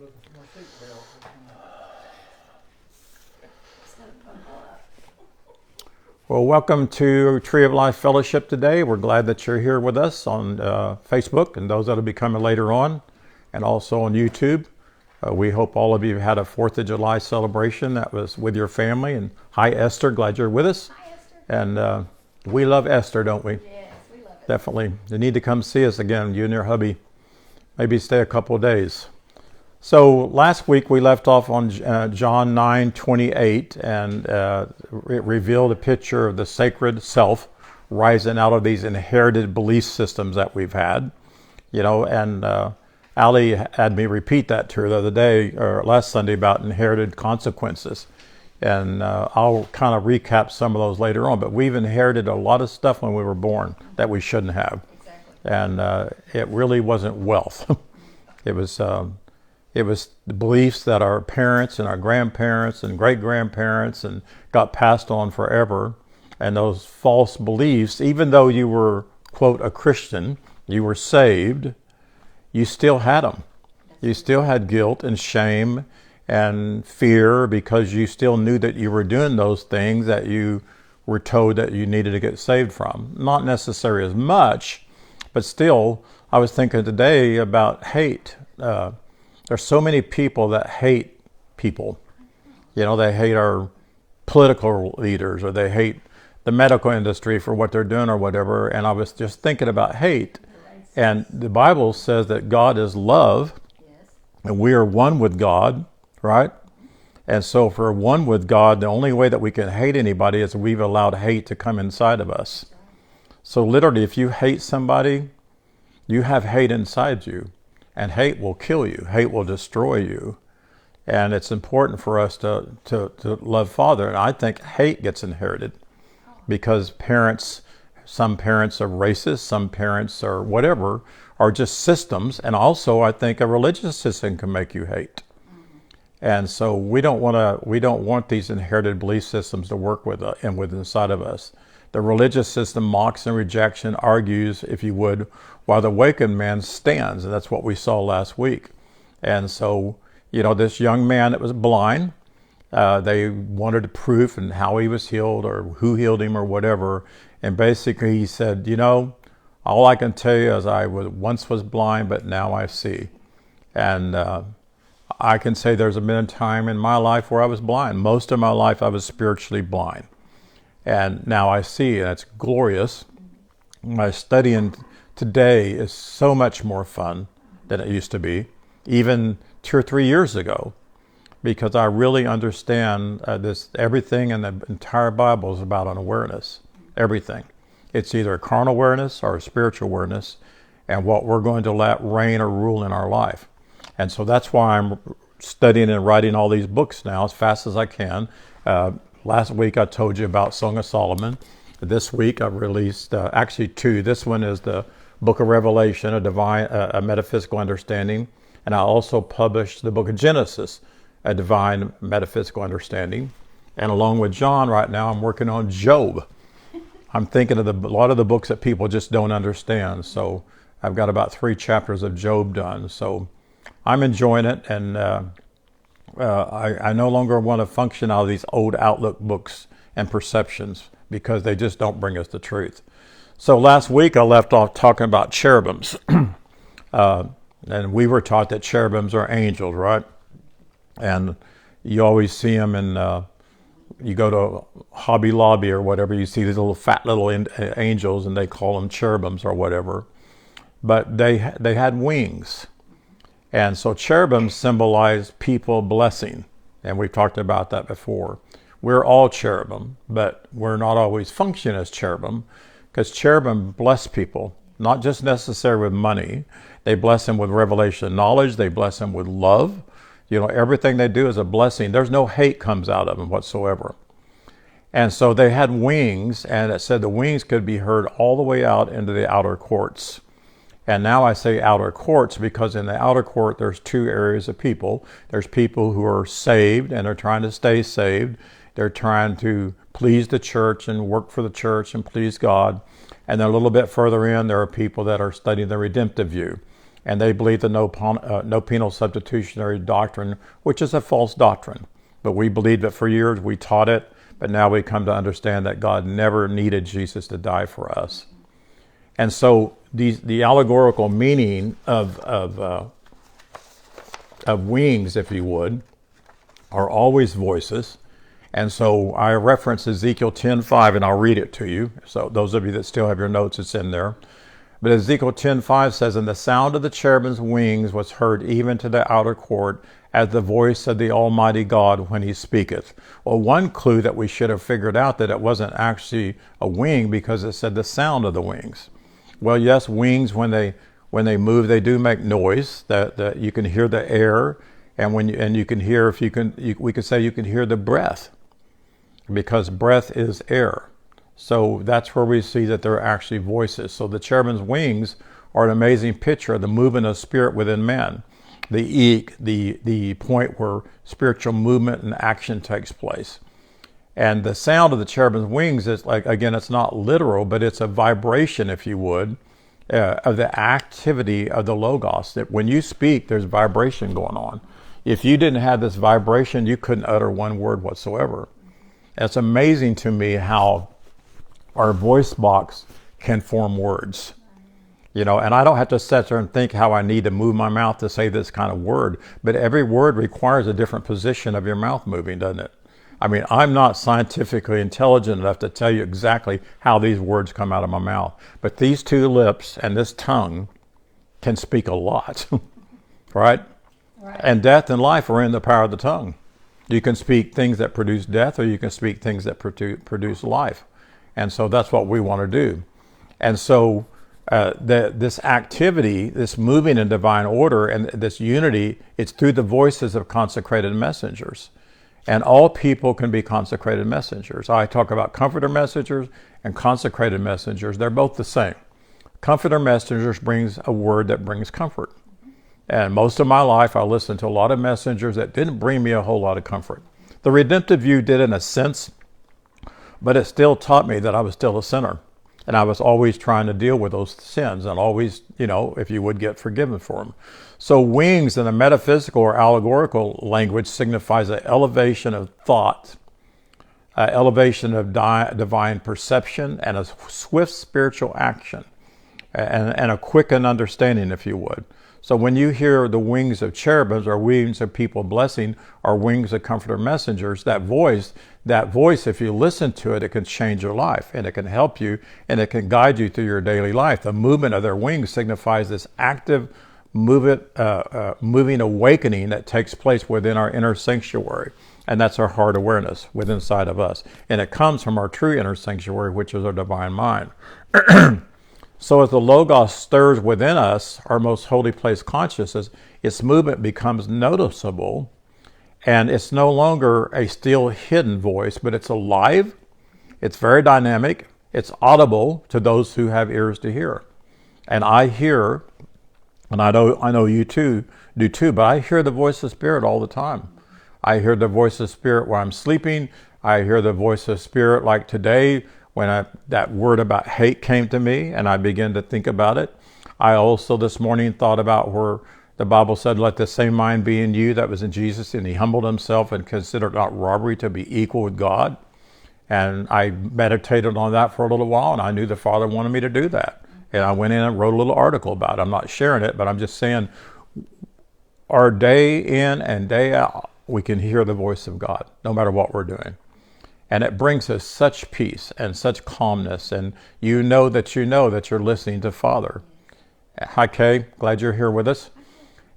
looking for my seatbelt. Well, welcome to Tree of Life Fellowship today. We're glad that you're here with us on Facebook and those that will be coming later on, and also on YouTube. We hope all of you had a 4th of July celebration that was with your family. And hi, Esther. Glad you're with us. Hi, Esther. And we love Esther, don't we? Yes, we love it. Definitely. You need to come see us again, you and your hubby. Maybe stay a couple of days. So last week we left off on John 9:28, and it revealed a picture of the sacred self rising out of these inherited belief systems that we've had. You know, and Ali had me repeat that to her the other day, or last Sunday, about inherited consequences. And I'll kind of recap some of those later on, but we've inherited a lot of stuff when we were born that we shouldn't have. Exactly. And it really wasn't wealth. It was the beliefs that our parents and our grandparents and great-grandparents and got passed on forever. And those false beliefs, even though you were, quote, a Christian, you were saved, you still had them. You still had guilt and shame and fear because you still knew that you were doing those things that you were told that you needed to get saved from. Not necessarily as much, but still, I was thinking today about hate. There's so many people that hate people. You know, they hate our political leaders, or they hate the medical industry for what they're doing or whatever. And I was just thinking about hate. And the Bible says that God is love, Yes. and we are one with God, right? And so if we're one with God, the only way that we can hate anybody is we've allowed hate to come inside of us. So literally, if you hate somebody, you have hate inside you. And hate will kill you. Hate will destroy you. And it's important for us to love Father. And I think hate gets inherited because some parents are racist, some parents are whatever, are just systems. And also I think a religious system can make you hate. And so we don't want these inherited belief systems to work with inside of us. The religious system mocks and rejects and argues, if you would, while the awakened man stands. And that's what we saw last week. And so, you know, this young man that was blind, they wanted proof and how he was healed or who healed him or whatever. And basically he said, you know, all I can tell you is I once was blind, but now I see. And I can say there's been a time in my life where I was blind. Most of my life I was spiritually blind. And now I see, and it's glorious. My studying today is so much more fun than it used to be, even 2 or 3 years ago, because I really understand everything in the entire Bible is about an awareness, everything. It's either a carnal awareness or a spiritual awareness, and what we're going to let reign or rule in our life. And so that's why I'm studying and writing all these books now as fast as I can. Last week I told you about Song of Solomon. This week I've released actually 2. This one is the Book of Revelation, a metaphysical understanding. And I also published the Book of Genesis, a divine metaphysical understanding. And along with John right now, I'm working on Job. I'm thinking of a lot of the books that people just don't understand. So I've got about 3 chapters of Job done. So I'm enjoying it, and I no longer want to function out of these old Outlook books and perceptions because they just don't bring us the truth. So last week I left off talking about cherubims. And we were taught that cherubims are angels, right? And you always see them you go to Hobby Lobby or whatever, you see these fat little angels, and they call them cherubims or whatever. But they had wings. And so cherubim symbolize people blessing. And we've talked about that before. We're all cherubim, but we're not always function as cherubim, because cherubim bless people, not just necessarily with money. They bless them with revelation knowledge. They bless them with love. You know, everything they do is a blessing. There's no hate comes out of them whatsoever. And so they had wings, and it said the wings could be heard all the way out into the outer courts. And now I say outer courts because in the outer court, there's 2 areas of people. There's people who are saved and are trying to stay saved. They're trying to please the church and work for the church and please God. And then a little bit further in, there are people that are studying the redemptive view. And they believe the no penal substitutionary doctrine, which is a false doctrine. But we believed it for years, we taught it, but now we come to understand that God never needed Jesus to die for us. And so the allegorical meaning of wings, if you would, are always voices. And so I reference Ezekiel 10:5, and I'll read it to you. So those of you that still have your notes, it's in there. But Ezekiel 10:5 says, "And the sound of the cherubim's wings was heard even to the outer court, as the voice of the Almighty God when he speaketh." Well, one clue that we should have figured out that it wasn't actually a wing because it said the sound of the wings. Well, yes, wings, when they move, they do make noise. That you can hear the air, and you can hear, we could say you can hear the breath, because breath is air. So that's where we see that they're actually voices. So the cherubim's wings are an amazing picture of the movement of spirit within man. The point where spiritual movement and action takes place. And the sound of the cherubim's wings is like, again, it's not literal, but it's a vibration, if you would, of the activity of the Logos. That when you speak, there's vibration going on. If you didn't have this vibration, you couldn't utter one word whatsoever. It's amazing to me how our voice box can form words. And I don't have to sit there and think how I need to move my mouth to say this kind of word, but every word requires a different position of your mouth moving, doesn't it? I mean, I'm not scientifically intelligent enough to tell you exactly how these words come out of my mouth, but these two lips and this tongue can speak a lot, right? And death and life are in the power of the tongue. You can speak things that produce death, or you can speak things that produce life. And so that's what we want to do. And so this activity, this moving in divine order and this unity, it's through the voices of consecrated messengers. And all people can be consecrated messengers. I talk about comforter messengers and consecrated messengers. They're both the same. Comforter messengers brings a word that brings comfort. And most of my life, I listened to a lot of messengers that didn't bring me a whole lot of comfort. The redemptive view did in a sense, but it still taught me that I was still a sinner. And I was always trying to deal with those sins and always, if you would, get forgiven for them. So wings in the metaphysical or allegorical language signifies an elevation of thought, an elevation of divine perception, and a swift spiritual action, and a quickened understanding, if you would. So when you hear the wings of cherubims or wings of people blessing or wings of comforter messengers, that voice, if you listen to it, it can change your life and it can help you and it can guide you through your daily life. The movement of their wings signifies this active moving awakening that takes place within our inner sanctuary. And that's our heart awareness within inside of us. And it comes from our true inner sanctuary, which is our divine mind. So as the Logos stirs within us, our most holy place consciousness, its movement becomes noticeable, and it's no longer a still hidden voice, but it's alive, it's very dynamic, it's audible to those who have ears to hear. And I hear, and I know you too do too, but I hear the voice of Spirit all the time. I hear the voice of Spirit while I'm sleeping. I hear the voice of Spirit like today, when that word about hate came to me and I began to think about it. I also this morning thought about where the Bible said, "Let the same mind be in you that was in Jesus," and he humbled himself and considered not robbery to be equal with God. And I meditated on that for a little while, and I knew the Father wanted me to do that. And I went in and wrote a little article about it. I'm not sharing it, but I'm just saying, our day in and day out, we can hear the voice of God, no matter what we're doing. And it brings us such peace and such calmness. And you know that you're listening to Father. Hi, Kay. Glad you're here with us.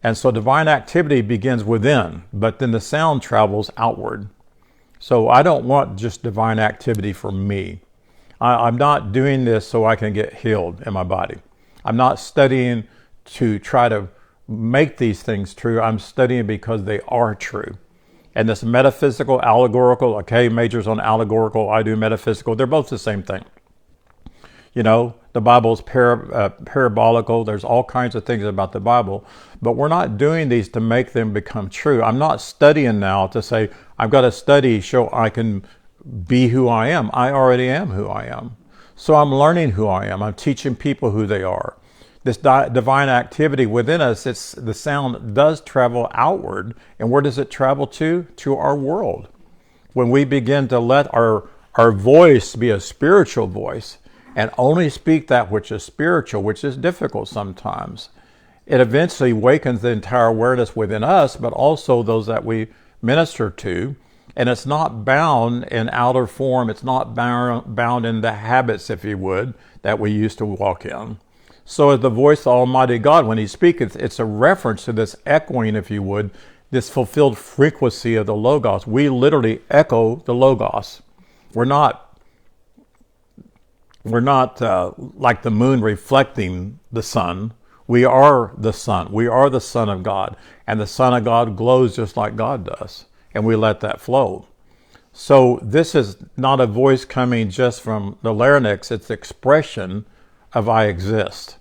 And so divine activity begins within, but then the sound travels outward. So I don't want just divine activity for me. I'm not doing this so I can get healed in my body. I'm not studying to try to make these things true. I'm studying because they are true. And this metaphysical, allegorical, okay, majors on allegorical, I do metaphysical, they're both the same thing. The Bible's parabolical, there's all kinds of things about the Bible, but we're not doing these to make them become true. I'm not studying now to say, I've got to study so I can be who I am. I already am who I am. So I'm learning who I am. I'm teaching people who they are. this divine activity within us, the sound does travel outward. And where does it travel to? To our world. When we begin to let our voice be a spiritual voice and only speak that which is spiritual, which is difficult sometimes, it eventually wakens the entire awareness within us, but also those that we minister to. And it's not bound in outer form. It's not bound in the habits, if you would, that we used to walk in. So as the voice of Almighty God, when he speaks, it's a reference to this echoing, if you would, this fulfilled frequency of the Logos. We literally echo the Logos. We're not like the moon reflecting the sun. We are the sun. We are the Son of God. And the Son of God glows just like God does. And we let that flow. So this is not a voice coming just from the larynx. It's the expression of I exist.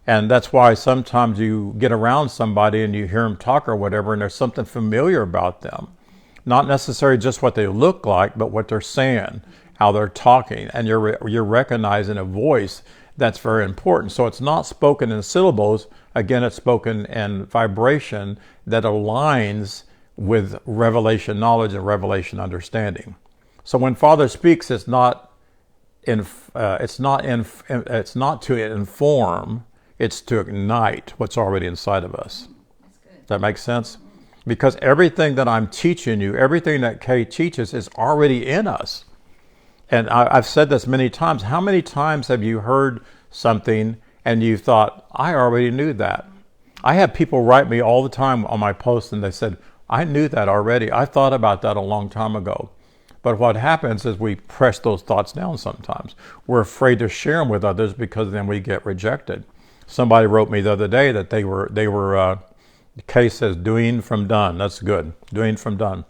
And that's why sometimes you get around somebody and you hear them talk or whatever, and there's something familiar about them. Not necessarily just what they look like, but what they're saying, how they're talking. And you're recognizing a voice that's very important. So it's not spoken in syllables. Again, it's spoken in vibration that aligns with revelation knowledge and revelation understanding. So when Father speaks, it's not to inform, it's to ignite what's already inside of us. That's good. Does that make sense? Because everything that I'm teaching you, everything that Kay teaches is already in us. And I've said this many times. How many times have you heard something and you thought, I already knew that? I have people write me all the time on my posts and they said, I knew that already. I thought about that a long time ago. But what happens is we press those thoughts down sometimes. We're afraid to share them with others because then we get rejected. Somebody wrote me the other day that they were the case says doing from done. That's good. Doing from done.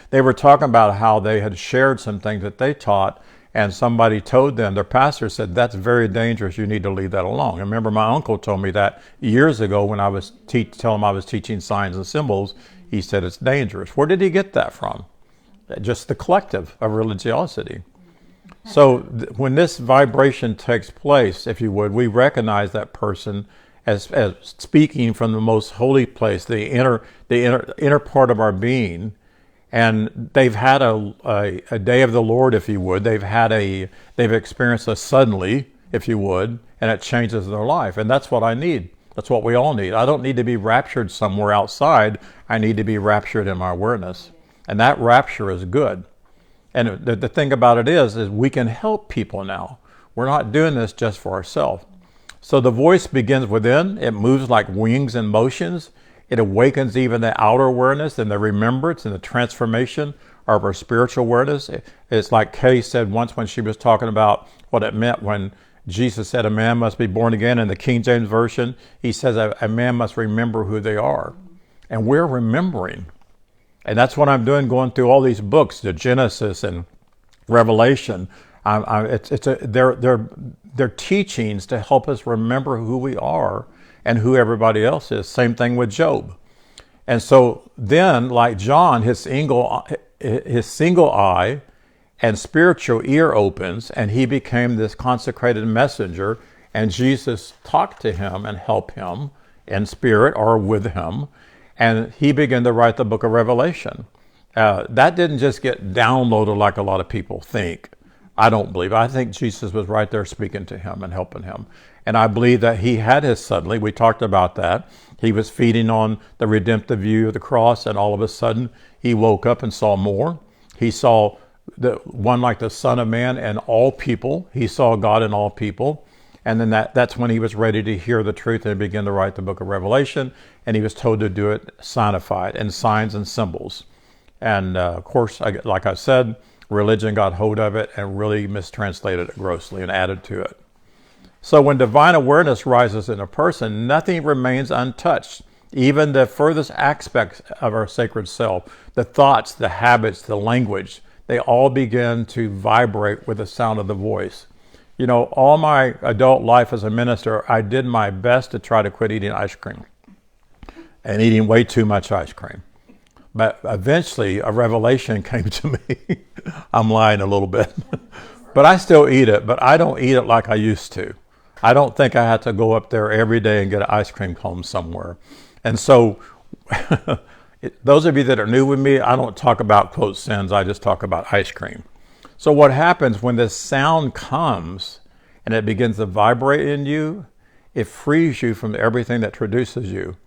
They were talking about how they had shared some things that they taught, and somebody told them, their pastor said, that's very dangerous. You need to leave that alone. And remember, my uncle told me that years ago when I was telling him I was teaching signs and symbols. He said it's dangerous. Where did he get that from? Just the collective of religiosity. So when this vibration takes place, if you would, we recognize that person as speaking from the most holy place, the inner part of our being. And they've had a day of the Lord, if you would. They've experienced a suddenly, if you would, and it changes their life. And that's what I need. That's what we all need. I don't need to be raptured somewhere outside. I need to be raptured in my awareness. And that rapture is good. And the thing about it is we can help people now. We're not doing this just for ourselves. So the voice begins within. It moves like wings and motions. It awakens even the outer awareness and the remembrance and the transformation of our spiritual awareness. It's like Kay said once when she was talking about what it meant when Jesus said a man must be born again. In the King James Version, he says a man must remember who they are. And we're remembering. And that's what I'm doing, going through all these books, the Genesis and Revelation. They're teachings to help us remember who we are and who everybody else is. Same thing with Job. And so then, like John, his single eye and spiritual ear opens, and he became this consecrated messenger, and Jesus talked to him and helped him in spirit or with him, and he began to write the book of Revelation. That didn't just get downloaded like a lot of people think. I don't believe. I think Jesus was right there speaking to him and helping him. And I believe that he had his suddenly. We talked about that. He was feeding on the redemptive view of the cross, and all of a sudden he woke up and saw more. He saw the one like the Son of Man and all people. He saw God in all people. And then that's when he was ready to hear the truth and begin to write the book of Revelation. And he was told to do it signified in signs and symbols. And of course, like I said, religion got hold of it and really mistranslated it grossly and added to it. So when divine awareness rises in a person, nothing remains untouched. Even the furthest aspects of our sacred self, the thoughts, the habits, the language, they all begin to vibrate with the sound of the voice. You know, all my adult life as a minister, I did my best to try to quit eating ice cream and eating way too much ice cream. But eventually a revelation came to me. I'm lying a little bit. But I still eat it, but I don't eat it like I used to. I don't think I had to go up there every day and get an ice cream cone somewhere. And so those of you that are new with me, I don't talk about, quote, sins. I just talk about ice cream. So what happens when this sound comes and it begins to vibrate in you, it frees you from everything that traduces you.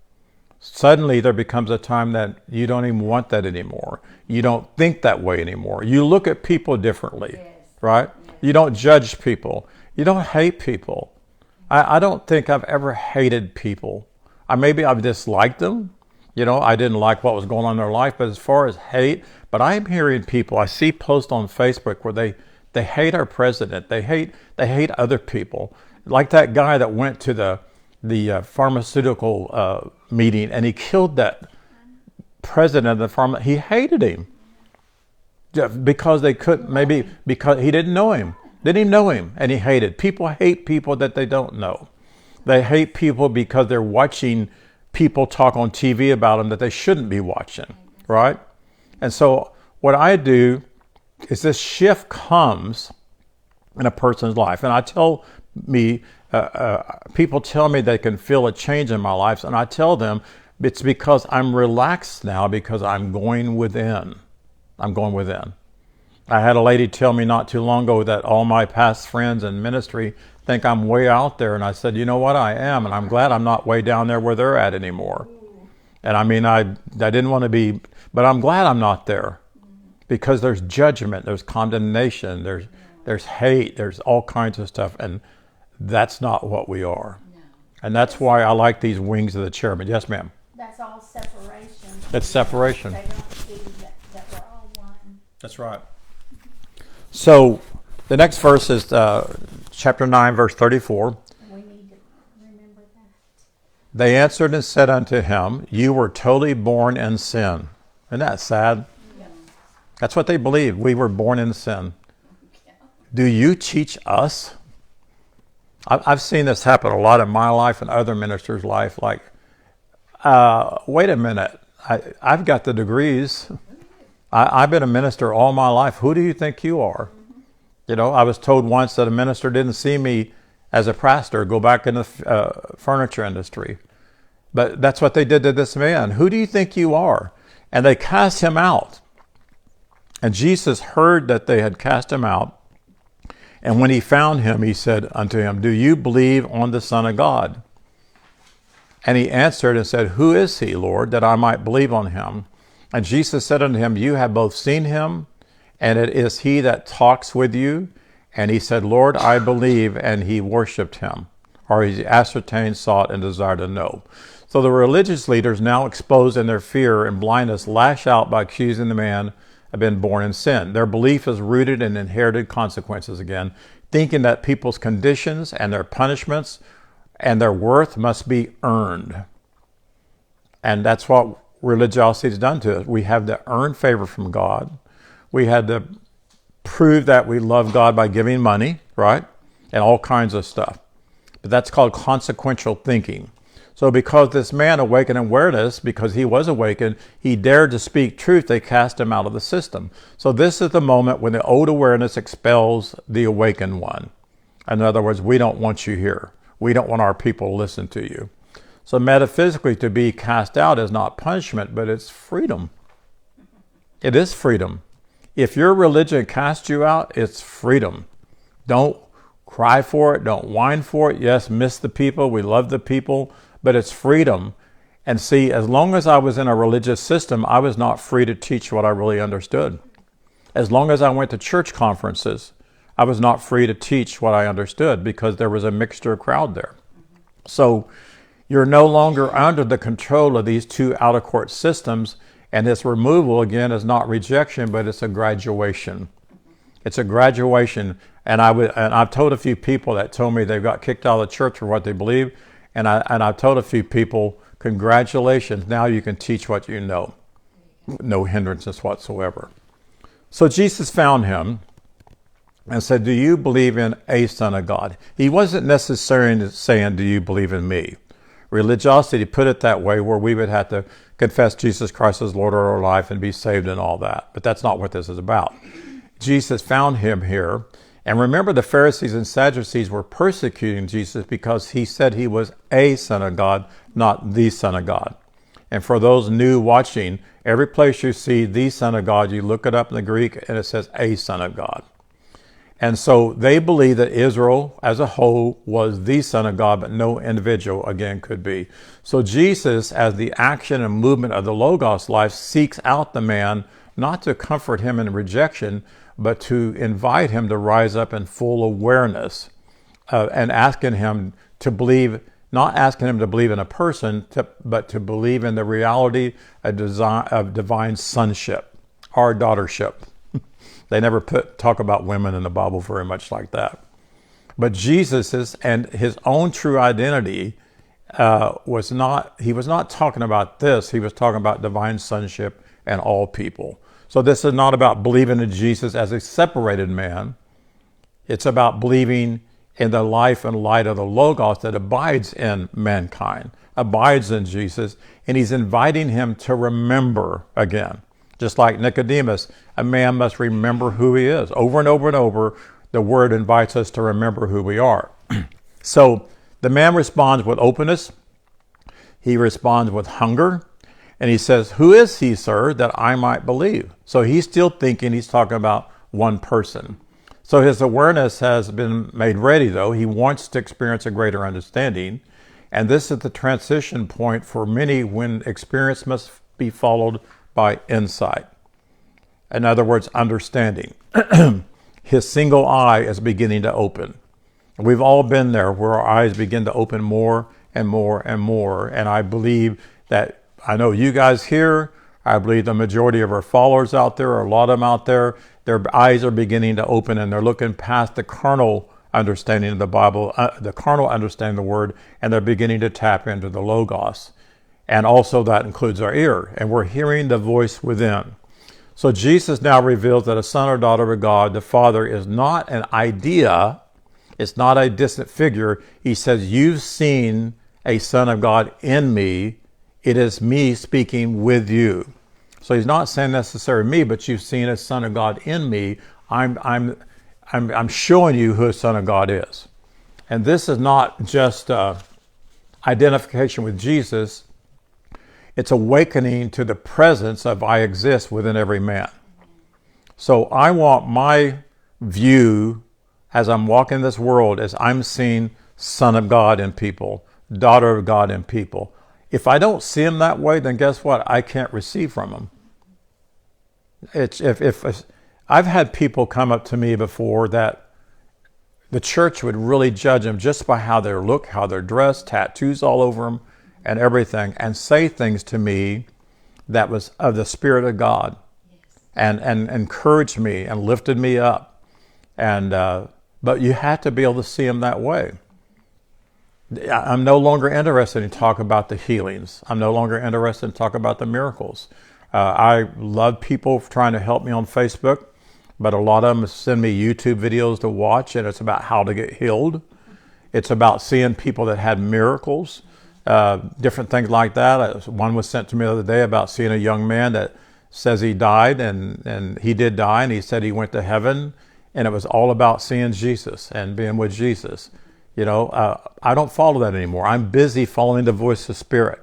Suddenly there becomes a time that you don't even want that anymore. You don't think that way anymore. You look at people differently, right? You don't judge people. You don't hate people. I don't think I've ever hated people. Maybe I've disliked them. I didn't like what was going on in their life. But as far as hate, but I am hearing people, I see posts on Facebook where they hate our president. They hate other people. Like that guy that went to the pharmaceutical meeting and he killed that president of the he hated him because they couldn't, maybe because he didn't know him. Didn't even know him, and he hated. People hate people that they don't know. They hate people because they're watching people talk on TV about them that they shouldn't be watching, right? And so what I do is this shift comes in a person's life. And I tell people tell me they can feel a change in my life. And I tell them it's because I'm relaxed now because I'm going within. I'm going within. I had a lady tell me not too long ago that all my past friends in ministry think I'm way out there. And I said, you know what, I am. And I'm glad I'm not way down there where they're at anymore. And I mean, I didn't want to be, but I'm glad I'm not there because there's judgment, there's condemnation, there's hate, there's all kinds of stuff. And that's not what we are. No. And that's why I like these wings of the cherubim. Yes, ma'am. That's all separation. That's separation. They don't see that we're all one. That's right. So the next verse is chapter 9, verse 34. We need to remember that. They answered and said unto him, you were totally born in sin. Isn't that sad? Yeah. That's what they believe. We were born in sin. Yeah. Do you teach us? I've seen this happen a lot in my life and other ministers' life. Like, wait a minute. I've got the degrees. I've been a minister all my life. Who do you think you are? I was told once that a minister didn't see me as a pastor, go back in the furniture industry. But that's what they did to this man. Who do you think you are? And they cast him out. And Jesus heard that they had cast him out. And when he found him, he said unto him, do you believe on the Son of God? And he answered and said, who is he, Lord, that I might believe on him? And Jesus said unto him, you have both seen him, and it is he that talks with you. And he said, Lord, I believe, and he worshipped him. Or he ascertained, sought, and desired to know. So the religious leaders, now exposed in their fear and blindness, lash out by accusing the man of being born in sin. Their belief is rooted in inherited consequences again, thinking that people's conditions and their punishments and their worth must be earned. And that's what religiosity has done to us. We have to earn favor from God. We had to prove that we love God by giving money, right? And all kinds of stuff. But that's called consequential thinking. So because this man awakened awareness, because he was awakened, he dared to speak truth, they cast him out of the system. So this is the moment when the old awareness expels the awakened one. In other words, we don't want you here. We don't want our people to listen to you. So metaphysically, to be cast out is not punishment, but it's freedom. It is freedom. If your religion casts you out, it's freedom. Don't cry for it. Don't whine for it. Yes, miss the people. We love the people, but it's freedom. And see, as long as I was in a religious system, I was not free to teach what I really understood. As long as I went to church conferences, I was not free to teach what I understood because there was a mixture crowd there. So you're no longer under the control of these two out-of-court systems, and this removal, again, is not rejection, but it's a graduation. It's a graduation, and I've told a few people that told me they got kicked out of the church for what they believe, and I've told a few people, congratulations, now you can teach what you know. No hindrances whatsoever. So Jesus found him and said, do you believe in a Son of God? He wasn't necessarily saying, do you believe in me? Religiosity put it that way, where we would have to confess Jesus Christ as Lord of our life and be saved and all that. But that's not what this is about. Jesus found him here, And remember, the Pharisees and Sadducees were persecuting Jesus because he said he was a son of God, not the son of God. And for those new watching, every place you see the son of God, you look it up in the Greek and it says a son of God. And so they believe that Israel as a whole was the son of God, but no individual, again, could be. So Jesus, as the action and movement of the Logos life, seeks out the man, not to comfort him in rejection, but to invite him to rise up in full awareness and asking him to believe, not asking him to believe in a person, but to believe in the reality of divine sonship or daughtership. They never talk about women in the Bible very much like that. But Jesus and his own true identity was not talking about this. He was talking about divine sonship and all people. So this is not about believing in Jesus as a separated man. It's about believing in the life and light of the Logos that abides in mankind, abides in Jesus, and he's inviting him to remember again. Just like Nicodemus, a man must remember who he is. Over and over and over, the word invites us to remember who we are. So the man responds with openness. He responds with hunger. And he says, "Who is he, sir, that I might believe?" So he's still thinking he's talking about one person. So his awareness has been made ready, though. He wants to experience a greater understanding. And this is the transition point for many when experience must be followed by insight. In other words, understanding. His single eye is beginning to open. We've all been there where our eyes begin to open more and more and more. And I believe that, I know you guys here, I believe the majority of our followers out there, or a lot of them out there, their eyes are beginning to open and they're looking past the carnal understanding of the Bible, the carnal understanding of the Word, and they're beginning to tap into the Logos. And also that includes our ear, and we're hearing the voice within. So Jesus now reveals that a son or daughter of God, the Father, is not an idea, it's not a distant figure. He says, "You've seen a son of God in me. It is me speaking with you." So he's not saying necessarily me, but you've seen a son of God in me. I'm showing you who a son of God is. And this is not just identification with Jesus. It's awakening to the presence of I exist within every man. So I want my view as I'm walking this world as I'm seeing son of God in people, daughter of God in people. If I don't see him that way, then guess what? I can't receive from him. If I've had people come up to me before that the church would really judge them just by how they look, how they're dressed, tattoos all over them, and everything, and say things to me that was of the Spirit of God, and encouraged me and lifted me up. And but you have to be able to see him that way. I'm no longer interested in talk about the healings. I'm no longer interested in talk about the miracles. I love people trying to help me on Facebook, but a lot of them send me YouTube videos to watch, and it's about how to get healed. It's about seeing people that had miracles. Different things like that. One was sent to me the other day about seeing a young man that says he died, and he did die, and he said he went to heaven, and it was all about seeing Jesus and being with Jesus. You know, I don't follow that anymore. I'm busy following the voice of Spirit.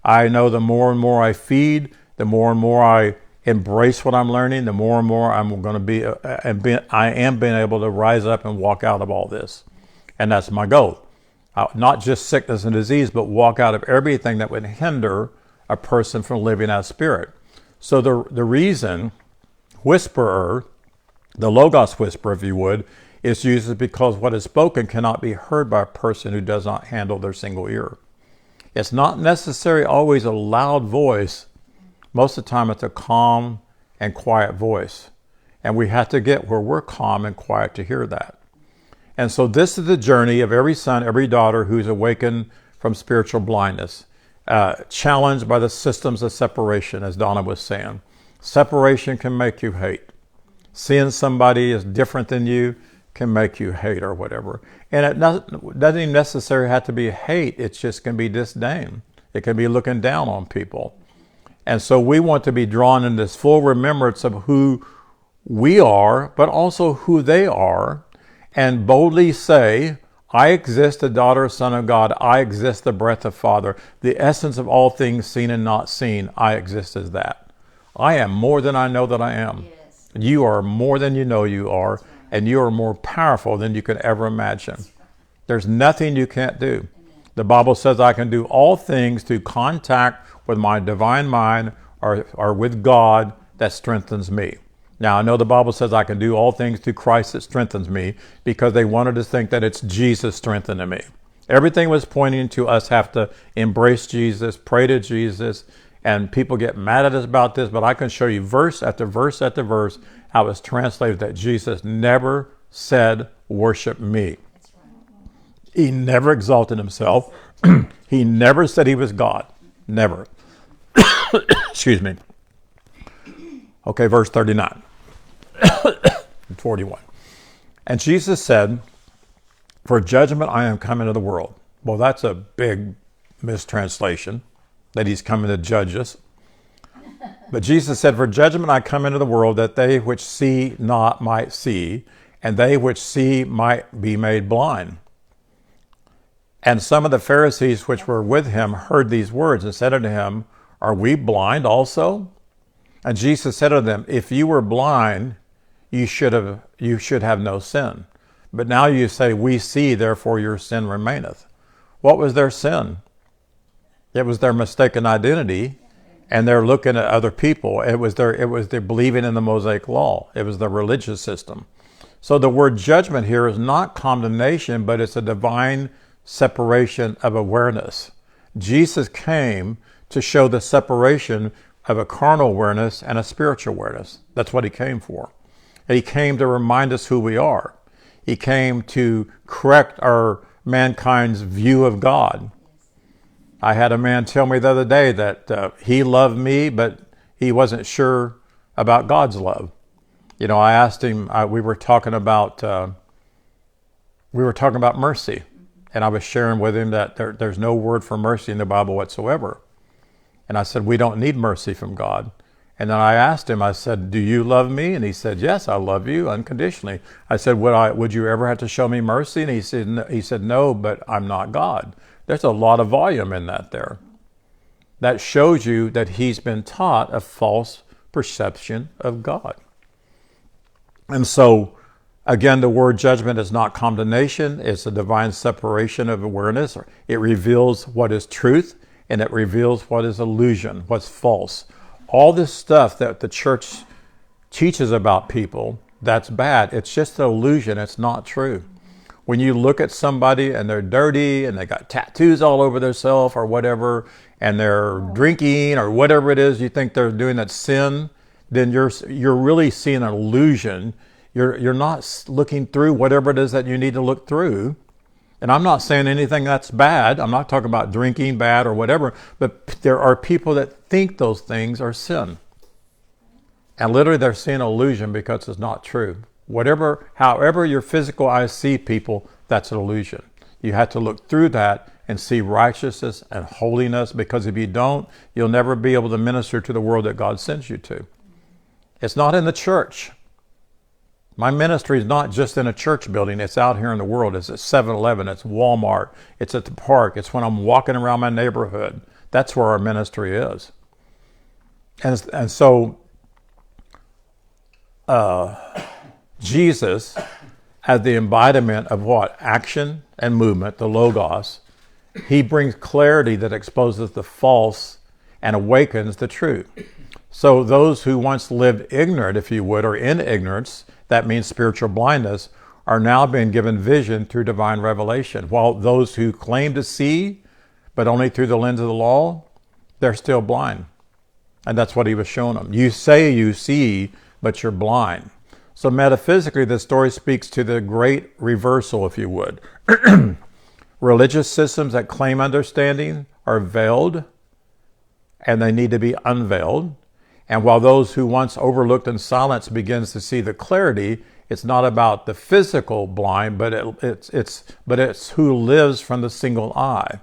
I know the more and more I feed, the more and more I embrace what I'm learning, the more and more I'm going to be, I am being able to rise up and walk out of all this. And that's my goal. Not just sickness and disease, but walk out of everything that would hinder a person from living as Spirit. So the reason whisperer, the Logos whisperer, if you would, is used because what is spoken cannot be heard by a person who does not handle their single ear. It's not necessarily always a loud voice. Most of the time it's a calm and quiet voice. And we have to get where we're calm and quiet to hear that. And so this is the journey of every son, every daughter who's awakened from spiritual blindness, challenged by the systems of separation, as Donna was saying. Separation can make you hate. Seeing somebody is different than you can make you hate or whatever. And it doesn't even necessarily have to be hate. It just can be disdain. It can be looking down on people. And so we want to be drawn in this full remembrance of who we are, but also who they are, and boldly say, I exist, the daughter, son of God. I exist, the breath of Father. The essence of all things seen and not seen. I exist as that. I am more than I know that I am. Yes. You are more than you know you are, That's right. and you are more powerful than you could ever imagine. There's nothing you can't do. The Bible says I can do all things through contact with my divine mind or with God that strengthens me. Now, I know the Bible says I can do all things through Christ that strengthens me, because they wanted to think that it's Jesus strengthening me. Everything was pointing to us have to embrace Jesus, pray to Jesus, and people get mad at us about this, but I can show you verse after verse after verse how it's translated that Jesus never said, worship me. That's right. He never exalted himself. He never said he was God. Never. Excuse me. Okay, verse 39. 41. And Jesus said, for judgment I am come into the world. Well, that's a big mistranslation, that he's coming to judge us. But Jesus said, for judgment I come into the world, that they which see not might see, and they which see might be made blind. And some of the Pharisees which were with him heard these words and said unto him, are we blind also? And Jesus said unto them, if you were blind, you should have no sin. But now you say, we see, therefore your sin remaineth. What was their sin? It was their mistaken identity, and they're looking at other people. It was their believing in the Mosaic law. It was the religious system. So the word judgment here is not condemnation, but it's a divine separation of awareness. Jesus came to show the separation of a carnal awareness and a spiritual awareness. That's what he came for. He came to remind us who we are. He came to correct our mankind's view of God. I had a man tell me the other day that he loved me, but he wasn't sure about God's love. You know, I asked him. We were talking about mercy, and I was sharing with him that there's no word for mercy in the Bible whatsoever. And I said, we don't need mercy from God. And then I asked him, I said, do you love me? And he said, yes, I love you unconditionally. I said, would you ever have to show me mercy? And he said, no, but I'm not God. There's a lot of volume in that there. That shows you that he's been taught a false perception of God. And so, again, the word judgment is not condemnation. It's a divine separation of awareness. It reveals what is truth, and it reveals what is illusion, what's false. All this stuff that the church teaches about people, that's bad. It's just an illusion. It's not true. When you look at somebody and they're dirty and they got tattoos all over themselves or whatever, and they're drinking or whatever it is you think they're doing that's sin, then you're really seeing an illusion. You're not looking through whatever it is that you need to look through. And I'm not saying anything that's bad. I'm not talking about drinking bad or whatever, but there are people that think those things are sin. And literally they're seeing an illusion because it's not true. However your physical eyes see people, that's an illusion. You have to look through that and see righteousness and holiness, because if you don't, you'll never be able to minister to the world that God sends you to. It's not in the church. My ministry is not just in a church building. It's out here in the world. It's at 7-Eleven. It's Walmart. It's at the park. It's when I'm walking around my neighborhood. That's where our ministry is. And so Jesus, as the embodiment of what? Action and movement, the Logos, he brings clarity that exposes the false and awakens the truth. So those who once lived ignorant, if you would, or in ignorance, that means spiritual blindness, are now being given vision through divine revelation. While those who claim to see, but only through the lens of the law, they're still blind. And that's what he was showing them. You say you see, but you're blind. So metaphysically, the story speaks to the great reversal, if you would. Religious systems that claim understanding are veiled, and they need to be unveiled. And while those who once overlooked in silence begins to see the clarity, it's not about the physical blind, but it's who lives from the single eye.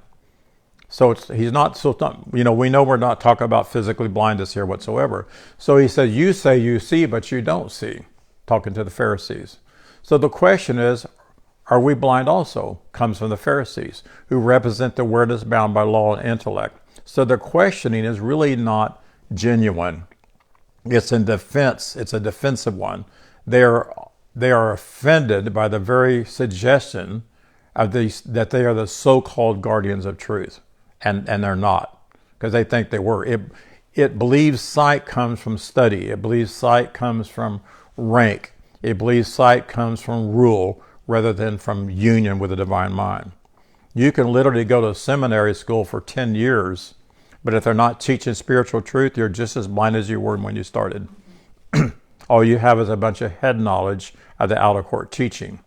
So we know we're not talking about physically blindness here whatsoever. So he said, you say you see, but you don't see, talking to the Pharisees. So the question is, Are we blind also? Comes from the Pharisees, who represent the awareness bound by law and intellect. So their questioning is really not genuine. It's in defense. It's a defensive one. They are offended by the very suggestion of that they are the so-called guardians of truth, and they're not, because they think they were. It believes sight comes from study. It believes sight comes from rank. It believes sight comes from rule rather than from union with the divine mind. You can literally go to seminary school for 10 years, but if they're not teaching spiritual truth, you're just as blind as you were when you started. All you have is a bunch of head knowledge of the outer court teaching.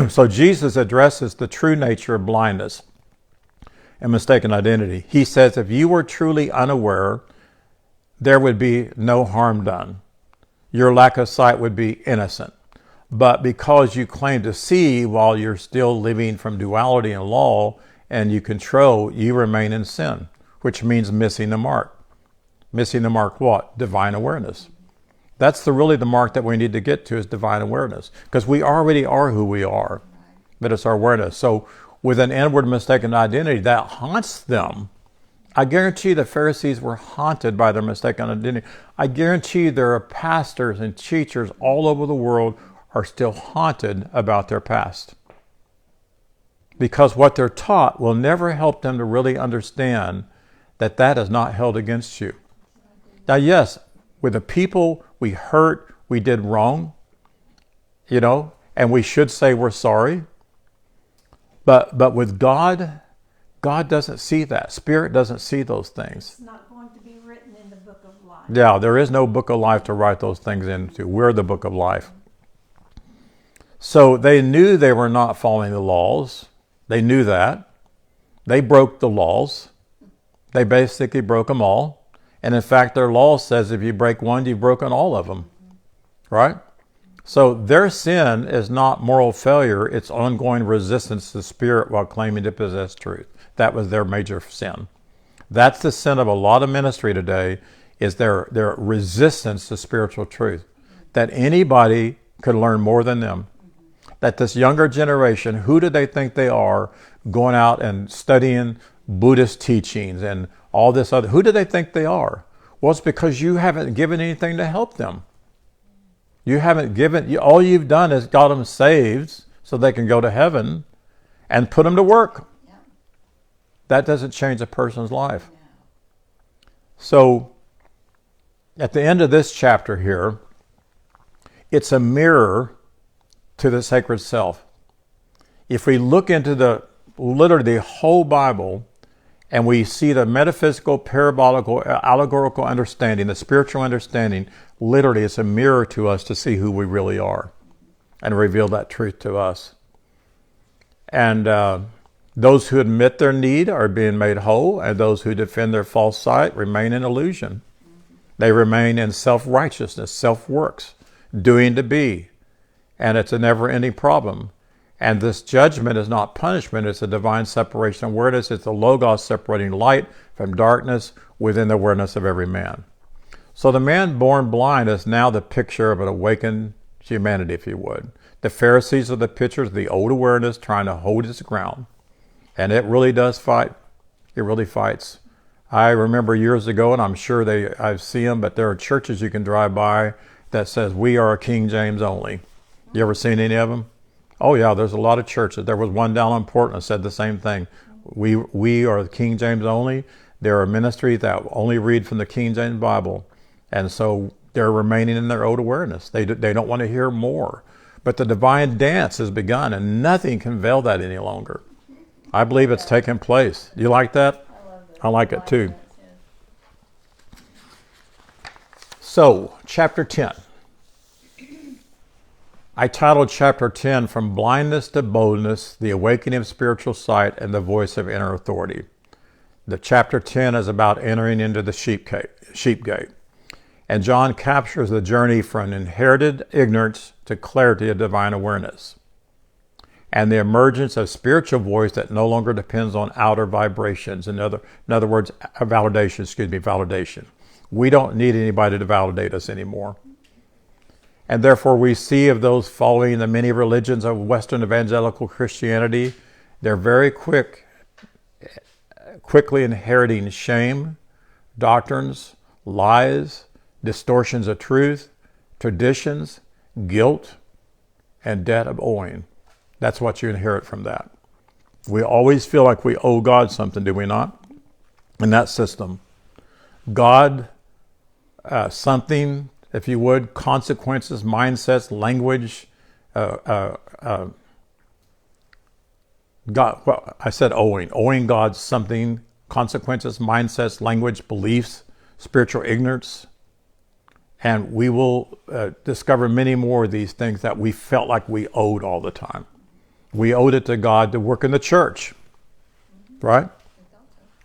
So Jesus addresses the true nature of blindness and mistaken identity. He says, if you were truly unaware, there would be no harm done. Your lack of sight would be innocent. But because you claim to see while you're still living from duality and law, and you control, you remain in sin, which means missing the mark. Missing the mark what? Divine awareness. That's really the mark that we need to get to, is divine awareness. Because we already are who we are, but it's our awareness. So with an inward mistaken identity, that haunts them. I guarantee the Pharisees were haunted by their mistaken identity. I guarantee there are pastors and teachers all over the world are still haunted about their past. Because what they're taught will never help them to really understand that that is not held against you. Now, yes, with the people we hurt, we did wrong, and we should say we're sorry. But with God, God doesn't see that. Spirit doesn't see those things. It's not going to be written in the book of life. Yeah, there is no book of life to write those things into. We're the book of life. So they knew they were not following the laws. They knew that. They broke the laws. They basically broke them all. And in fact, their law says if you break one, you've broken all of them. Right? So their sin is not moral failure. It's ongoing resistance to spirit while claiming to possess truth. That was their major sin. That's the sin of a lot of ministry today, is their resistance to spiritual truth. That anybody could learn more than them. That this younger generation, who do they think they are, going out and studying Buddhist teachings and all this other, who do they think they are? Well, it's because you haven't given anything to help them. You haven't given, all you've done is got them saved so they can go to heaven and put them to work. Yeah. That doesn't change a person's life. Yeah. So, at the end of this chapter here, it's a mirror to the sacred self. If we look into literally the whole Bible, and we see the metaphysical, parabolical, allegorical understanding, the spiritual understanding, literally it's a mirror to us to see who we really are and reveal that truth to us. And those who admit their need are being made whole, and those who defend their false sight remain in illusion. They remain in self-righteousness, self-works, doing to be. And it's a never-ending problem. And this judgment is not punishment, it's a divine separation of awareness. It's the Logos separating light from darkness within the awareness of every man. So the man born blind is now the picture of an awakened humanity, if you would. The Pharisees are the pictures of the old awareness trying to hold its ground. And it really does fight. It really fights. I remember years ago, and I'm sure I've seen them, but there are churches you can drive by that says, we are King James only. You ever seen any of them? Oh yeah, there's a lot of churches. There was one down in Portland that said the same thing. We are King James only. There are ministries that only read from the King James Bible. And so they're remaining in their old awareness. They don't want to hear more. But the divine dance has begun, and nothing can veil that any longer. I believe it's taken place. You like that? I love it. I like it too. So, chapter 10. I titled chapter 10, From Blindness to Boldness, the Awakening of Spiritual Sight and the Voice of Inner Authority. The chapter 10 is about entering into the sheep gate. And John captures the journey from inherited ignorance to clarity of divine awareness. And the emergence of spiritual voice that no longer depends on outer vibrations. In other words, validation. We don't need anybody to validate us anymore. And therefore we see of those following the many religions of Western evangelical Christianity, they're very quickly inheriting shame, doctrines, lies, distortions of truth, traditions, guilt, and debt of owing. That's what you inherit from that. We always feel like we owe God something, do we not? In that system. God, something, if you would, consequences, mindsets, language, God, well, I said owing God something, consequences, mindsets, language, beliefs, spiritual ignorance. And we will discover many more of these things that we felt like we owed all the time. We owed it to God to work in the church, right?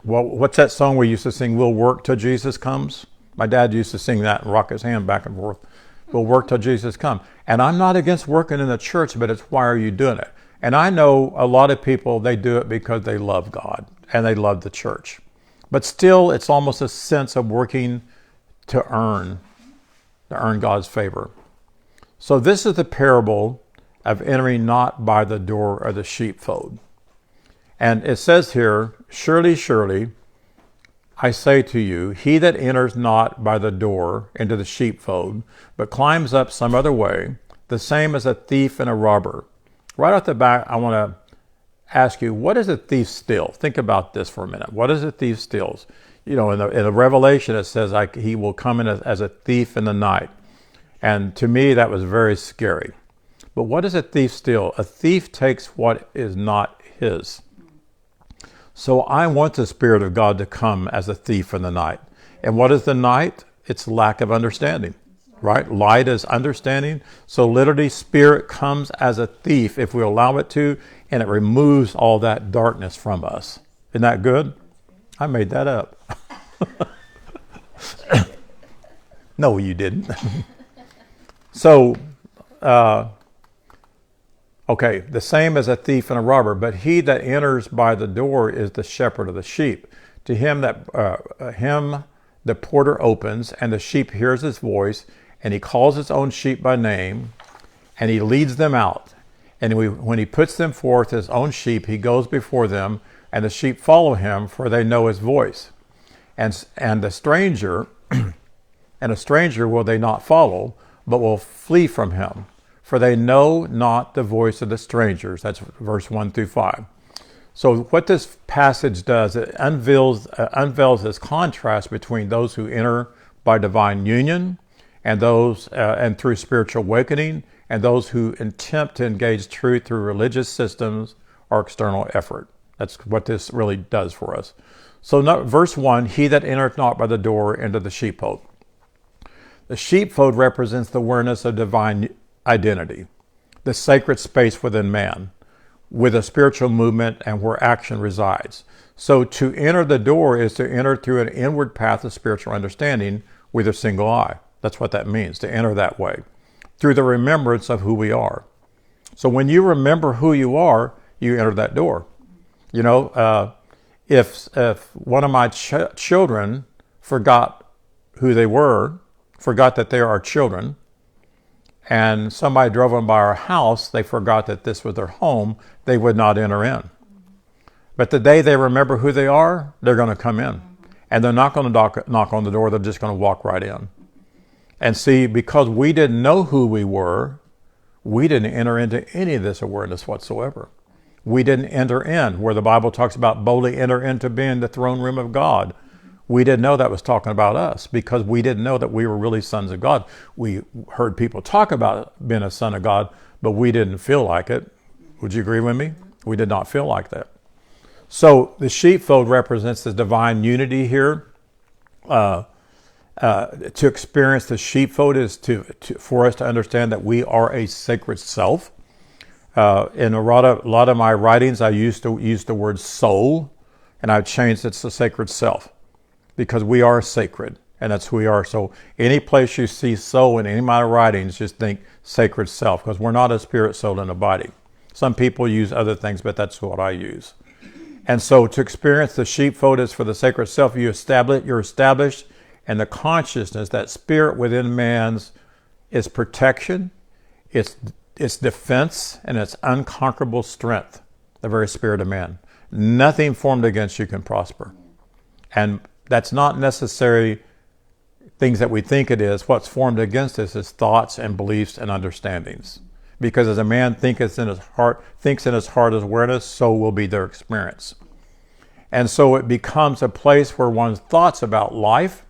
Well, what's that song we used to sing, we'll work till Jesus comes? My dad used to sing that and rock his hand back and forth. We'll work till Jesus comes. And I'm not against working in the church, but it's why are you doing it? And I know a lot of people, they do it because they love God and they love the church. But still, it's almost a sense of working to earn God's favor. So this is the parable of entering not by the door of the sheepfold. And it says here, surely, surely, I say to you, he that enters not by the door into the sheepfold, but climbs up some other way, the same as a thief and a robber. Right off the bat, I want to ask you, what does a thief steal? Think about this for a minute. What does a thief steal? You know, in the Revelation, it says he will come in as a thief in the night. And to me, that was very scary. But what does a thief steal? A thief takes what is not his. So I want the Spirit of God to come as a thief in the night. And what is the night? It's lack of understanding, right? Light is understanding. So literally, Spirit comes as a thief if we allow it to, and it removes all that darkness from us. Isn't that good? I made that up. No, you didn't. So, okay, the same as a thief and a robber, but he that enters by the door is the shepherd of the sheep. To him the porter opens, and the sheep hears his voice, and he calls his own sheep by name, and he leads them out. And when he puts them forth, his own sheep, he goes before them, and the sheep follow him, for they know his voice. And the stranger, and a stranger will they not follow, but will flee from him. For they know not the voice of the strangers. That's verse 1 through 5. So what this passage does, it unveils this contrast between those who enter by divine union and those and through spiritual awakening, and those who attempt to engage truth through religious systems or external effort. That's what this really does for us. So verse 1, he that entereth not by the door into the sheepfold. The sheepfold represents the awareness of divine identity, the sacred space within man, with a spiritual movement and where action resides. So to enter the door is to enter through an inward path of spiritual understanding with a single eye. That's what that means, to enter that way, through the remembrance of who we are. So when you remember who you are, you enter that door. You know, if one of my children forgot who they were, forgot that they are children, and somebody drove them by our house, they forgot that this was their home, they would not enter in. But the day they remember who they are, they're going to come in. And they're not going to knock on the door, they're just going to walk right in. And see, because we didn't know who we were, we didn't enter into any of this awareness whatsoever. We didn't enter in, where the Bible talks about boldly enter into being the throne room of God. We didn't know that was talking about us, because we didn't know that we were really sons of God. We heard people talk about being a son of God, but we didn't feel like it. Would you agree with me? We did not feel like that. So the sheepfold represents the divine unity here. To experience the sheepfold is for us to understand that we are a sacred self. In a lot of my writings, I used to use the word soul, and I've changed it to sacred self, because we are sacred, and that's who we are. So any place you see soul in any of my writings, just think sacred self, because we're not a spirit, soul, and a body. Some people use other things, but that's what I use. And so to experience the sheepfold is for the sacred self. You're established in the consciousness that spirit within man's its protection, its defense, and its unconquerable strength, the very spirit of man. Nothing formed against you can prosper. And that's not necessarily things that we think it is. What's formed against us is thoughts and beliefs and understandings. Because as a man thinks in his heart as awareness, so will be their experience. And so it becomes a place where one's thoughts about life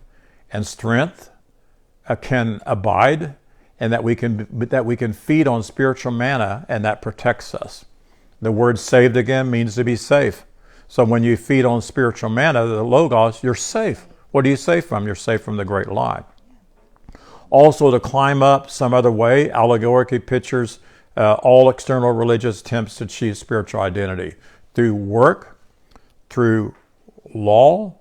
and strength can abide, and that we can feed on spiritual manna, and that protects us. The word saved again means to be safe. So when you feed on spiritual manna, the Logos, you're safe. What are you safe from? You're safe from the great lie. Also, to climb up some other way, allegorically pictures all external religious attempts to achieve spiritual identity through work, through law,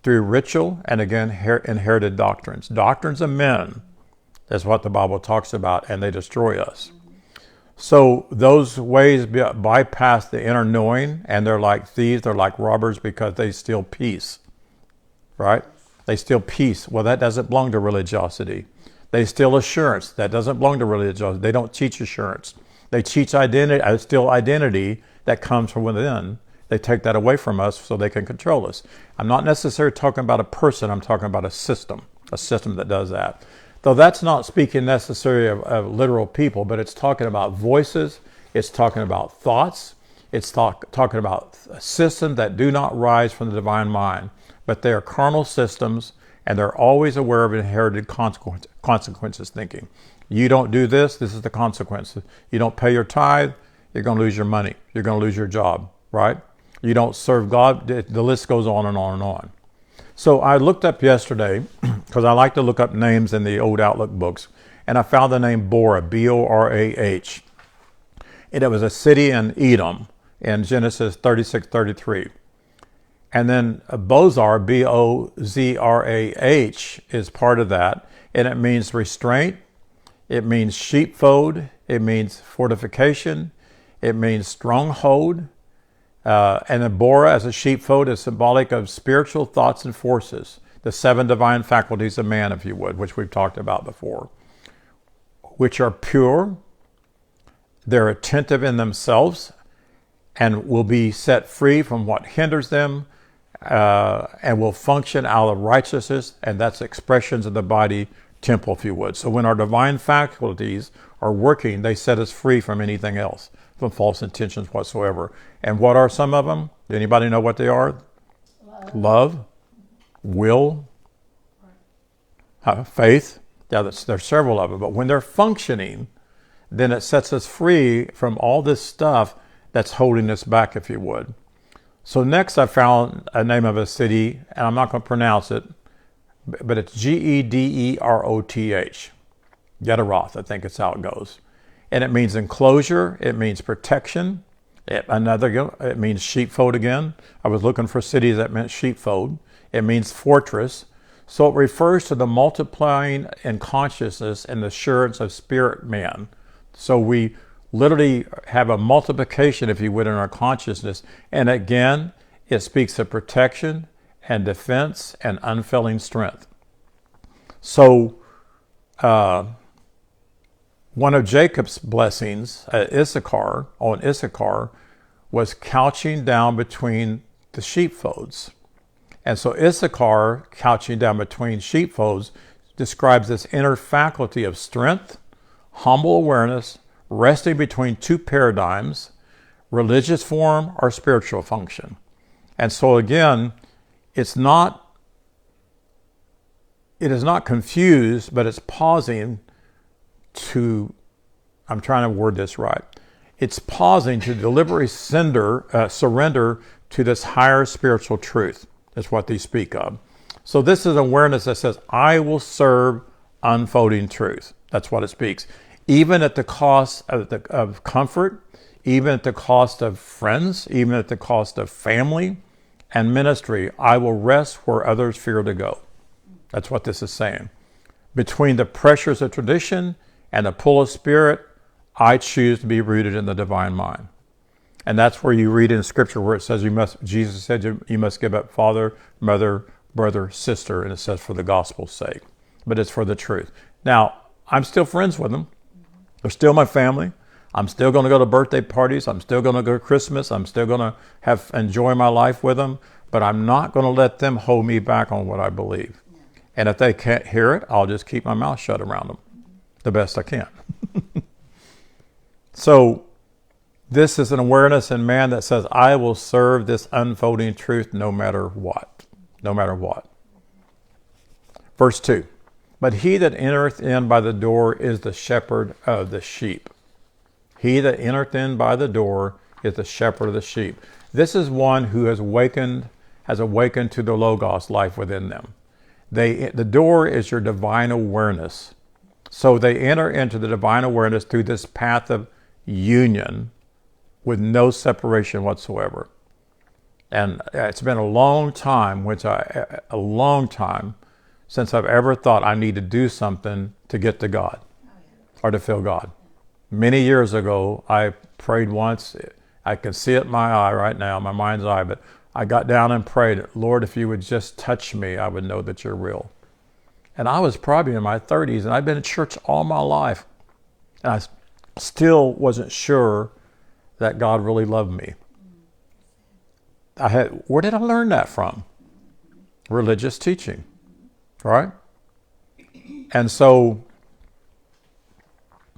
through ritual, and again, inherited doctrines. Doctrines of men is what the Bible talks about, and they destroy us. So those ways bypass the inner knowing, and they're like thieves, they're like robbers, because they steal peace, right? They steal peace. Well, that doesn't belong to religiosity. They steal assurance. That doesn't belong to religiosity. They don't teach assurance. They teach identity, steal identity that comes from within. They take that away from us so they can control us. I'm not necessarily talking about a person. I'm talking about a system that does that. Though that's not speaking necessarily of literal people, but it's talking about voices. It's talking about thoughts. It's talking about systems that do not rise from the divine mind, but they are carnal systems, and they're always aware of inherited consequences thinking. You don't do this, this is the consequences. You don't pay your tithe, you're going to lose your money. You're going to lose your job, right? You don't serve God, the list goes on and on and on. So I looked up yesterday, because I like to look up names in the old Outlook books, and I found the name Borah, B-O-R-A-H. And it was a city in Edom in Genesis 36:33. And then Bozrah, B-O-Z-R-A-H, is part of that. And it means restraint. It means sheepfold. It means fortification. It means stronghold. And then Borah, as a sheepfold, is symbolic of spiritual thoughts and forces, the 7 divine faculties of man, if you would, which we've talked about before, which are pure, they're attentive in themselves, and will be set free from what hinders them, and will function out of righteousness, and that's expressions of the body temple, if you would. So when our divine faculties are working, they set us free from anything else, from false intentions whatsoever. And what are some of them? Does anybody know what they are? Love, will, faith. Yeah, there's several of them. But when they're functioning, then it sets us free from all this stuff that's holding us back, if you would. So next I found a name of a city, and I'm not going to pronounce it, but it's Gederoth. Gederoth, I think it's how it goes. And it means enclosure, it means protection, it means sheepfold again. I was looking for cities that meant sheepfold. It means fortress. So it refers to the multiplying in consciousness and the assurance of spirit man. So we literally have a multiplication, if you would, in our consciousness. And again, it speaks of protection and defense and unfailing strength. So one of Jacob's blessings at Issachar, was couching down between the sheepfolds. And so Issachar, couching down between sheepfolds, describes this inner faculty of strength, humble awareness, resting between two paradigms, religious form or spiritual function. And so again, it is not confused, but it's pausing to, I'm trying to word this right, it's pausing to deliberately surrender to this higher spiritual truth. That's what they speak of. So this is awareness that says, I will serve unfolding truth. That's what it speaks. Even at the cost of comfort, even at the cost of friends, even at the cost of family and ministry, I will rest where others fear to go. That's what this is saying. Between the pressures of tradition and the pull of spirit, I choose to be rooted in the divine mind. And that's where you read in Scripture where it says Jesus said you must give up father, mother, brother, sister, and it says for the gospel's sake. But it's for the truth. Now, I'm still friends with them. They're still my family. I'm still going to go to birthday parties. I'm still going to go to Christmas. I'm still going to enjoy my life with them. But I'm not going to let them hold me back on what I believe. And if they can't hear it, I'll just keep my mouth shut around them the best I can. So this is an awareness in man that says, I will serve this unfolding truth no matter what. No matter what. Verse 2. But he that entereth in by the door is the shepherd of the sheep. He that entereth in by the door is the shepherd of the sheep. This is one who has awakened to the Logos life within them. The door is your divine awareness. So they enter into the divine awareness through this path of union with no separation whatsoever. And it's been a long time since I've ever thought I need to do something to get to God or to feel God. Many years ago, I prayed once. I can see it in my eye right now, my mind's eye, but I got down and prayed, Lord, if you would just touch me, I would know that you're real. And I was probably in my 30s, and I'd been in church all my life. And I still wasn't sure that God really loved me. Where did I learn that from? Religious teaching, right? And so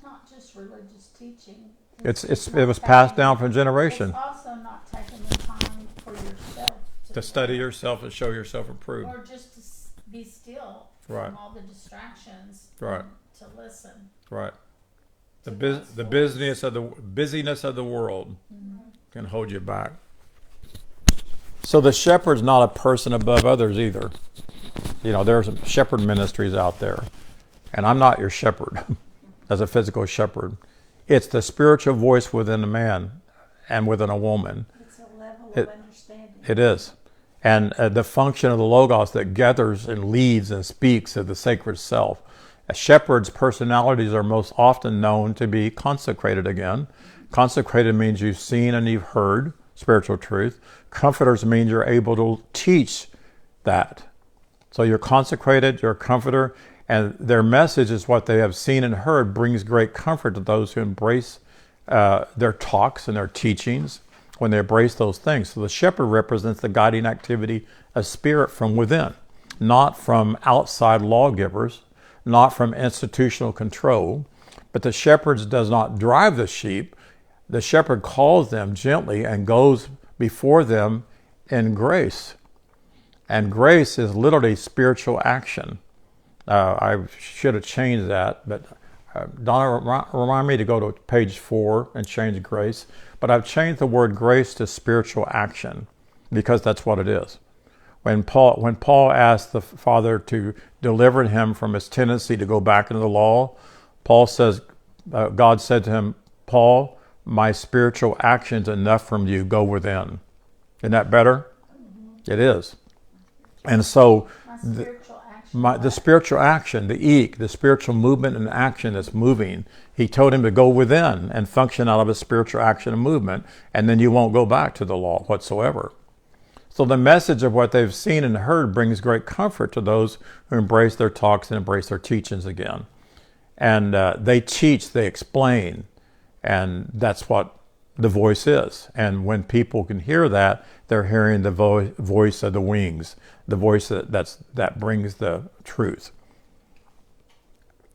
Not just religious teaching. it was passed down from generation. It's also not taking the time for yourself To study yourself and show yourself approved. or just to be still Right. from all the distractions. Right. And to listen. Right. The to God's busyness of the world can hold you back. So the shepherd's not a person above others either. You know, there's shepherd ministries out there, and I'm not your shepherd as a physical shepherd. It's the spiritual voice within a man and within a woman. It's a level of understanding. It is. And the function of the Logos that gathers and leads and speaks of the sacred self. A shepherd's personalities are most often known to be consecrated again. Consecrated means you've seen and you've heard spiritual truth. Comforters mean you're able to teach that. So you're consecrated, you're a comforter, and their message is what they have seen and heard brings great comfort to those who embrace their talks and their teachings when they embrace those things. So the shepherd represents the guiding activity of spirit from within, not from outside lawgivers, not from institutional control. But the shepherd does not drive the sheep. The shepherd calls them gently and goes before them in grace. And grace is literally spiritual action. I should have changed that, but Donna, remind me to go to page 4 and change grace. But I've changed the word grace to spiritual action because that's what it is. When Paul asked the Father to deliver him from his tendency to go back into the law, Paul says, God said to him, Paul, my spiritual action's enough from you, go within. Isn't that better? Mm-hmm. It is. And so the spiritual action, the spiritual movement and action that's moving, he told him to go within and function out of a spiritual action and movement, and then you won't go back to the law whatsoever. So the message of what they've seen and heard brings great comfort to those who embrace their talks and embrace their teachings again. And they teach, they explain, and that's what the voice is. And when people can hear that, they're hearing the voice of the wings, the voice that brings the truth.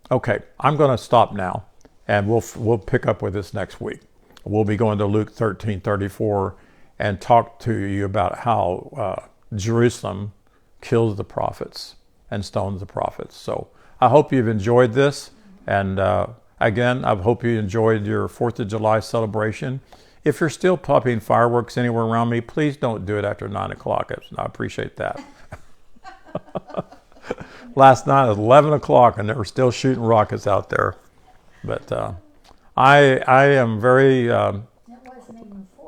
Okay, I'm going to stop now, and we'll pick up with this next week. We'll be going to Luke 13:34 and talk to you about how Jerusalem kills the prophets and stones the prophets. So I hope you've enjoyed this. And again, I hope you enjoyed your 4th of July celebration. If you're still popping fireworks anywhere around me, please don't do it after 9 o'clock. I appreciate that. Last night at 11 o'clock and they were still shooting rockets out there. But I am very...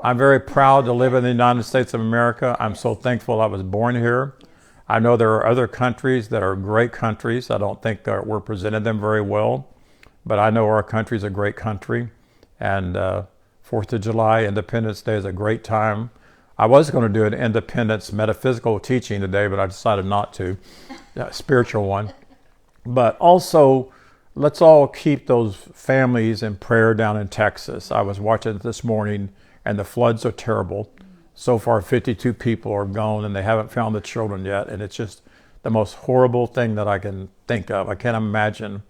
I'm very proud to live in the United States of America. I'm so thankful I was born here. I know there are other countries that are great countries. I don't think that we're presenting them very well, but I know our country's a great country. And 4th of July, Independence Day is a great time. I was going to do an independence metaphysical teaching today, but I decided not to, a spiritual one. But also, let's all keep those families in prayer down in Texas. I was watching it this morning, and the floods are terrible. So far, 52 people are gone, and they haven't found the children yet. And it's just the most horrible thing that I can think of. I can't imagine.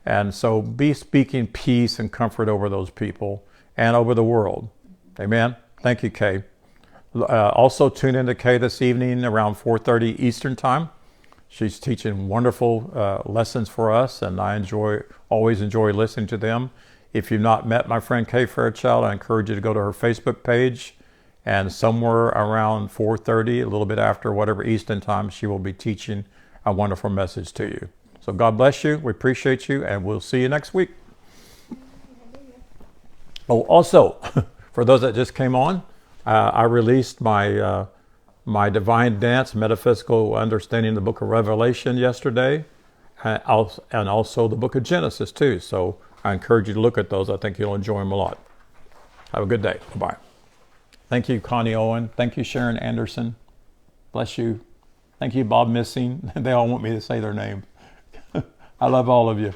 And so be speaking peace and comfort over those people and over the world. Amen. Thank you, Kay. Also tune in to Kay this evening around 4:30 Eastern Time. She's teaching wonderful lessons for us, and I always enjoy listening to them. If you've not met my friend Kay Fairchild, I encourage you to go to her Facebook page, and somewhere around 4:30, a little bit after whatever Eastern Time, she will be teaching a wonderful message to you. So God bless you. We appreciate you, and we'll see you next week. Oh, also, for those that just came on, I released my my Divine Dance, Metaphysical Understanding the Book of Revelation yesterday, and also the Book of Genesis too. So I encourage you to look at those. I think you'll enjoy them a lot. Have a good day. Bye-bye. Thank you, Connie Owen. Thank you, Sharon Anderson. Bless you. Thank you, Bob Missing. They all want me to say their name. I love all of you.